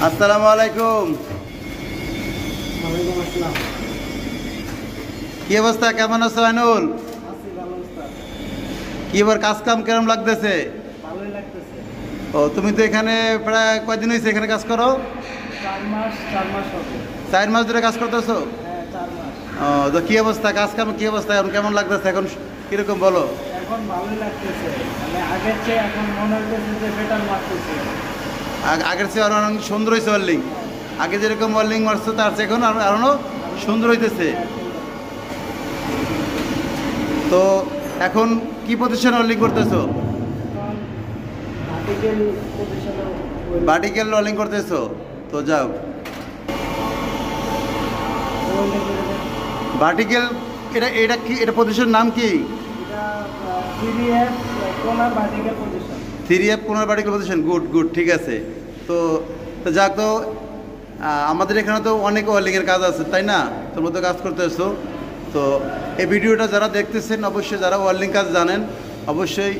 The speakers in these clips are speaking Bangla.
আসসালামু আলাইকুম। ওয়ালাইকুম আসসালাম। কি অবস্থা, কেমন আছো আইনুল? আছি ভালো উস্তাদ। কি এবার কাজ কাম কেমন লাগতেছে? ভালোই লাগতেছে। ও, তুমি তো এখানে প্রায় কয়দিন হয়েছে এখানে কাজ করো? 4 মাস হবে। 4 মাস ধরে কাজ করতেছো? হ্যাঁ 4 মাস। ও, তো কি অবস্থা, কাজ কাম কি অবস্থা, এখন কেমন লাগতেছে, এখন কিরকম বলো? এখন ভালোই লাগতেছে, মানে আগের চেয়ে এখন মনে হইতেছে যে বেটার লাগতেছে। আগের চেয়ে আরো অনেক সুন্দর হয়েছে ওয়ার্লিং। আগে যেরকম ওয়ার্লিং মারছো তার চেয়ে এখন আরো সুন্দর হইতেছে। তো এখন কি প্রতিষ্ঠানে ওয়ার্লিং করতেছো? এখন ভার্টিক্যাল পজিশনে ভার্টিক্যাল ওয়ার্লিং করতেছো? তো যাও, ভার্টিক্যাল, এটা কি, এটা পজিশনের নাম কি? এটা 3F কোনার ভার্টিক্যাল পজিশন। 3F পুনর ভার্টিক্যাল পজিশন, গুড গুড, ঠিক আছে। তো তো যাক, তো আমাদের এখানে তো অনেক ওয়ার্লিংয়ের কাজ আছে, তাই না? তোমরা তো কাজ করতেছো। তো এই ভিডিওটা যারা দেখতেছেন, অবশ্যই যারা ওয়ার্লিং কাজ জানেন অবশ্যই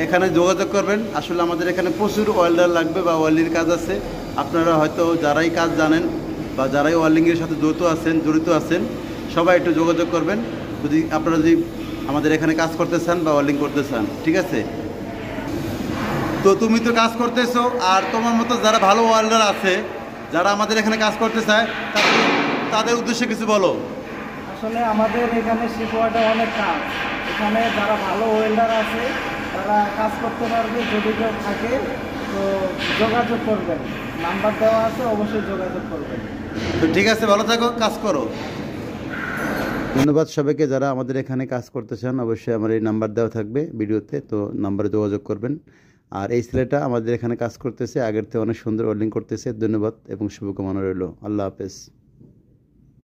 এখানে যোগাযোগ করবেন। আসলে আমাদের এখানে প্রচুর ওয়েল্ডার লাগবে বা ওয়েল্ডিং কাজ আছে। আপনারা হয়তো যারাই কাজ জানেন বা যারাই ওয়েল্ডিংয়ের সাথে জড়িত আছেন সবাই একটু যোগাযোগ করবেন, আপনারা যদি আমাদের এখানে কাজ করতে চান বা ওয়েল্ডিং করতে চান, ঠিক আছে? তো তুমি তো কাজ করতেছো, আর তোমার মতো যারা ভালো ওয়েল্ডার আছে, যারা আমাদের এখানে কাজ করতে চায়, তাদের উদ্দেশ্যে কিছু বলো। আসলে আমাদের এখানে শিপওয়ার্ডে অনেক কাজ, এখানে যারা ভালো ওয়েল্ডার আছে তারা কাজ করতে পারবে। যদি কেউ থাকে তো যোগাযোগ করবেন, নাম্বার দেওয়া আছে, অবশ্যই যোগাযোগ করবেন। তো ঠিক আছে, ভালো থাকো, কাজ করো। ধন্যবাদ সবাইকে যারা আমাদের এখানে কাজ করতে চান। অবশ্যই আমার এই নাম্বার দেওয়া থাকবে ভিডিওতে, তো নাম্বারে যোগাযোগ করবেন। আর এই ছেলেটা আমাদের এখানে কাজ করতেছে, আগের থেকে অনেক সুন্দর ওয়েল্ডিং করতেছে। ধন্যবাদ এবং শুভকামনা রইল। আল্লাহ হাফেজ।